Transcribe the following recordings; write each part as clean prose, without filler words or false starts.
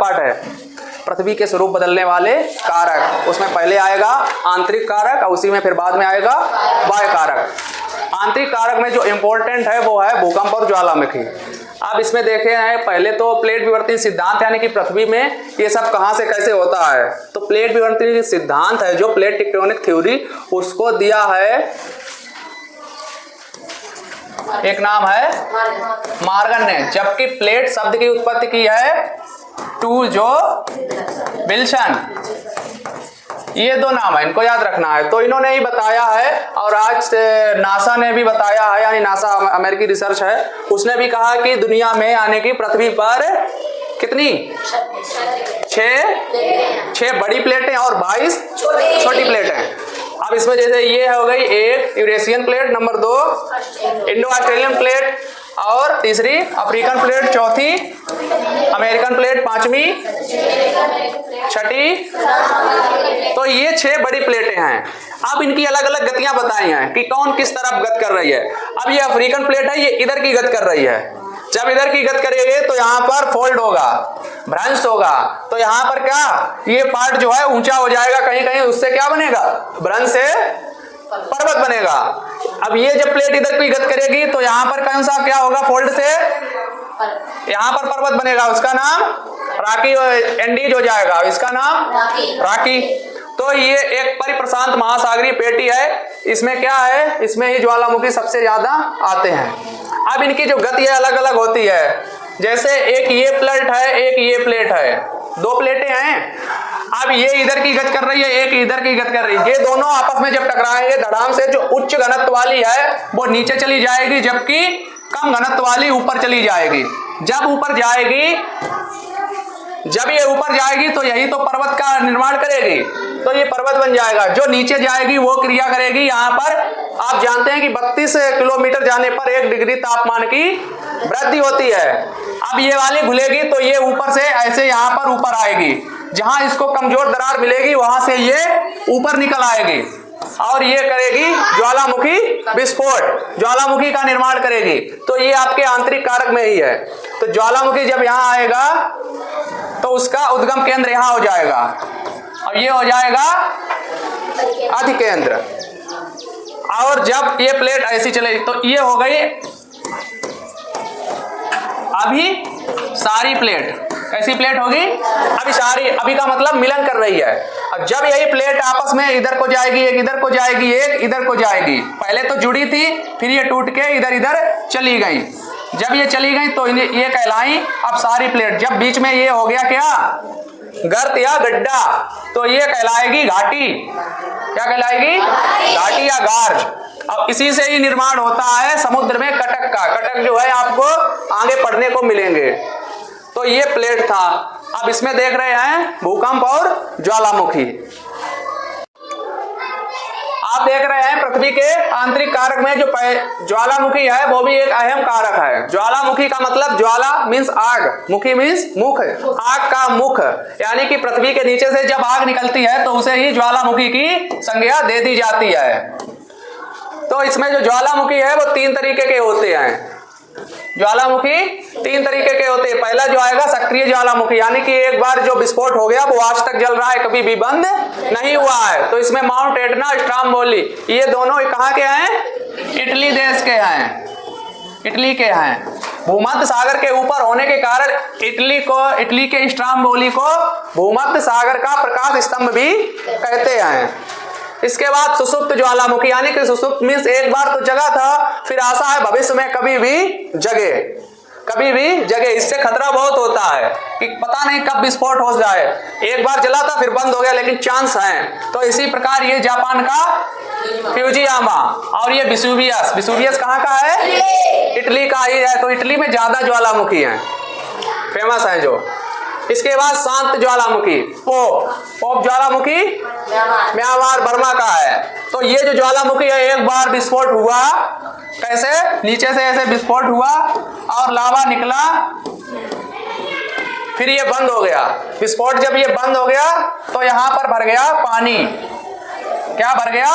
Part है पृथ्वी के स्वरूप बदलने वाले कारक। उसमें पहले आएगा आंतरिक कारक और उसी में फिर बाद में आएगा बाह्य कारक। आंतरिक कारक में जो इंपॉर्टेंट है वो है भूकंप और ज्वालामुखी। अब इसमें देखे हैं पहले तो प्लेट विवर्तन सिद्धांत यानी कि पृथ्वी में ये सब कहां से कैसे होता है। तो प्लेट विवर्तन सिद्धांत है जो प्लेट टेक्टोनिक थ्योरी, उसको दिया है, एक नाम है मॉर्गन ने, जबकि प्लेट शब्द की उत्पत्ति की है टूजो विल्सन। ये दो नाम है, इनको याद रखना है। तो इन्होंने ही बताया है और आज नासा ने भी बताया है, यानी नासा अमेरिकी रिसर्च है, उसने भी कहा कि दुनिया में यानी कि पृथ्वी पर कितनी 6 बड़ी प्लेटें और 22 छोटी प्लेटें। अब इसमें जैसे ये हो गई एक Eurasian plate, number 2 Indo Australian plate और तीसरी अफ्रीकन प्लेट, चौथी अमेरिकन प्लेट, पांचवी छठी। तो ये 6 बड़ी प्लेटें हैं। अब इनकी अलग अलग गतियां बताई हैं कि कौन किस तरफ गत कर रही है। अब ये अफ्रीकन प्लेट है, ये इधर की गत कर रही है। जब इधर की गत करेंगे तो यहाँ पर फोल्ड होगा, भ्रंश होगा, तो यहाँ पर क्या ये पार्ट जो है ऊंचा हो जाएगा, कहीं कहीं उससे क्या बनेगा, भ्रंश से पर्वत बनेगा। अब ये जब प्लेट इधर की गत करेगी तो यहाँ पर कौन सा क्या होगा, फोल्ड से यहाँ पर पर्वत बनेगा, उसका नाम राकी एंडीज हो जाएगा, इसका नाम राकी। तो ये एक परिप्रशांत महासागरीय पेटी है। इसमें क्या है, इसमें ही ज्वालामुखी सबसे ज्यादा आते हैं। अब इनकी जो गति है अलग अलग होती है। जैसे एक ये प्लेट है, एक ये प्लेट है, 2 प्लेटें हैं। अब ये इधर की गति कर रही है, एक इधर की गति कर रही है। ये दोनों आपस में जब टकराएंगे धड़ाम से, जो उच्च घनत्व वाली है वो नीचे चली जाएगी, जबकि कम घनत्व वाली ऊपर चली जाएगी। जब ऊपर जाएगी, जब ये ऊपर जाएगी तो यही तो पर्वत का निर्माण करेगी, तो ये पर्वत बन जाएगा। जो नीचे जाएगी वो क्रिया करेगी। यहाँ पर आप जानते हैं कि 32 किलोमीटर जाने पर 1 डिग्री तापमान की वृद्धि होती है। अब ये वाली घुलेगी तो ये ऊपर से ऐसे यहाँ पर ऊपर आएगी, जहां इसको कमजोर दरार मिलेगी वहां से ये ऊपर निकल आएगी और ये करेगी ज्वालामुखी विस्फोट, ज्वालामुखी का निर्माण करेगी। तो ये आपके आंतरिक कारक में ही है। तो ज्वालामुखी जब यहाँ आएगा तो उसका उद्गम केंद्र यहाँ हो जाएगा और ये हो जाएगा अधिकेंद्र। और जब ये प्लेट ऐसी चलेगी तो ये हो गई अभी सारी प्लेट। कैसी प्लेट होगी, अभी सारी, अभी का मतलब मिलन कर रही है। और जब यही प्लेट आपस में इधर को जाएगी, एक इधर को जाएगी, एक इधर को जाएगी, पहले तो जुड़ी थी फिर ये टूट के इधर इधर चली गई। जब ये चली गई तो ये कहलाई अब सारी प्लेट। जब बीच में ये हो गया क्या, गर्त या गड्ढा, तो ये कहलाएगी घाटी। क्या कहलाएगी, घाटी या गार्ज। अब इसी से ही निर्माण होता है समुद्र में कटक का। कटक जो है आपको आगे पढ़ने को मिलेंगे। तो ये प्लेट था। अब इसमें देख रहे हैं भूकंप और ज्वालामुखी। आप देख रहे हैं पृथ्वी के आंतरिक कारक में जो ज्वालामुखी है वो भी एक अहम कारक है। ज्वालामुखी का मतलब ज्वाला मीन्स आग, मुखी मीन्स मुख, आग का मुख, यानी कि पृथ्वी के नीचे से जब आग निकलती है तो उसे ही ज्वालामुखी की संज्ञा दे दी जाती है। तो इसमें जो ज्वालामुखी है वो 3 तरीके के होते हैं। ज्वालामुखी 3 तरीके के होते हैं। पहला जो आएगा सक्रिय ज्वालामुखी, यानी कि एक बार जो विस्फोट हो गया वो आज तक जल रहा है, कभी भी बंद नहीं हुआ है। तो इसमें माउंट एटना, स्ट्राम्बोली, ये दोनों कहाँ के हैं, इटली देश के हैं, इटली के हैं। भूमध्य सागर के ऊपर होने के कारण इटली के स्ट्राम्बोली को भूमध्य सागर का प्रकाश स्तंभ भी कहते हैं। इसके बाद सुसुप्त ज्वालामुखी, यानी कि सुसुप्त मीन्स एक बार तो जगा था, फिर आशा है भविष्य में कभी भी जगे, कभी भी जगे। इससे खतरा बहुत होता है कि पता नहीं कब विस्फोट हो जाए। एक बार जला था फिर बंद हो गया, लेकिन चांस है। तो इसी प्रकार ये जापान का फ्यूजियामा और ये विसुवियस, विसुवियस कहाँ का है, इटली का ही है। तो इटली में ज्यादा ज्वालामुखी है, फेमस है जो। इसके बाद शांत ज्वालामुखी, पोप ज्वालामुखी म्यांमार बर्मा का है। तो ये जो ज्वालामुखी है एक बार विस्फोट हुआ, कैसे, नीचे से ऐसे विस्फोट हुआ और लावा निकला, फिर ये बंद हो गया। विस्फोट जब ये बंद हो गया तो यहाँ पर भर गया पानी। क्या भर गया,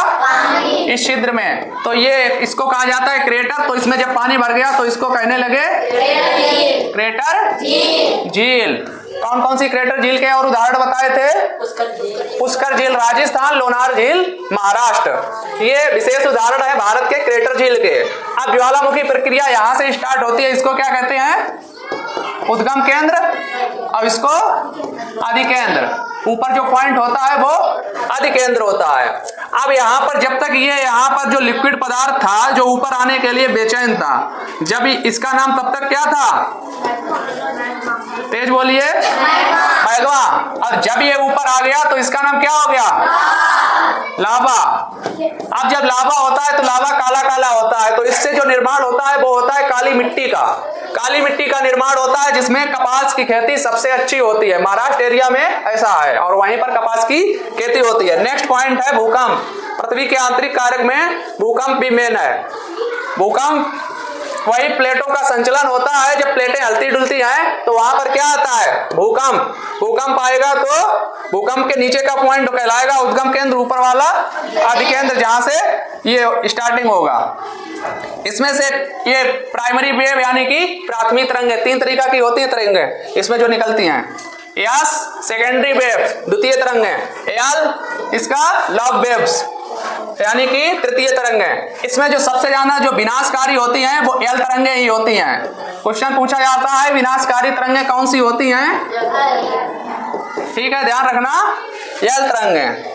इस छिद्र में। तो ये इसको कहा जाता है क्रेटर। तो इसमें जब पानी भर गया तो इसको कहने लगे क्रेटर झील। कौन कौन सी क्रेटर झील के और उदाहरण बताए थे? पुष्कर झील राजस्थान, लोनार झील महाराष्ट्र। ये विशेष उदाहरण है भारत के क्रेटर झील के। अब ज्वालामुखी प्रक्रिया यहां से स्टार्ट होती है, इसको क्या कहते हैं? उद्गम केंद्र। अब इसको अधिकेंद्र, ऊपर जो पॉइंट होता है वो अधिकेंद्र होता है। अब यहाँ पर जब तक ये यहाँ पर जो लिक्विड पदार्थ था जो ऊपर आने के लिए बेचैन था, जब इसका नाम तब तक क्या था? तेज बोलिए। मैग्मा। और जब ये ऊपर आ गया तो इसका नाम क्या हो गया? लावा। अब जब लावा होता है तो लावा काला काला होता है, तो इससे जो निर्माण होता है वो होता है काली मिट्टी का। काली मिट्टी का निर्माण होता है जिसमें कपास की खेती सबसे अच्छी होती है। महाराष्ट्र एरिया में ऐसा है और वहीं पर कपास की खेती होती है। नेक्स्ट पॉइंट है भूकंप। पृथ्वी के आंतरिक कारक में भूकंप भी मेन है। भूकंप वही प्लेटों का संचलन होता है, जब प्लेटें हलती डुलती हैं तो वहां पर क्या आता है? भूकंप। भूकंप आएगा तो भूकंप के नीचे का पॉइंट कहलाएगा उद्गम केंद्र, ऊपर वाला अधिकेंद्र, जहां से ये स्टार्टिंग होगा। इसमें से ये प्राइमरी वेव यानी कि प्राथमिक तरंगें 3 तरीका की होती है तरंगें इसमें जो निकलती हैं। यस, सेकेंडरी वेव द्वितीय तरंगें। एल इसका लॉग वेव्स यानी कि तृतीय तरंगें। इसमें जो सबसे ज्यादा जो विनाशकारी होती हैं वो एल तरंगें ही होती हैं। क्वेश्चन पूछा जाता है विनाशकारी तरंगें कौन सी होती हैं? ठीक है, ध्यान रखना, एल तरंगें।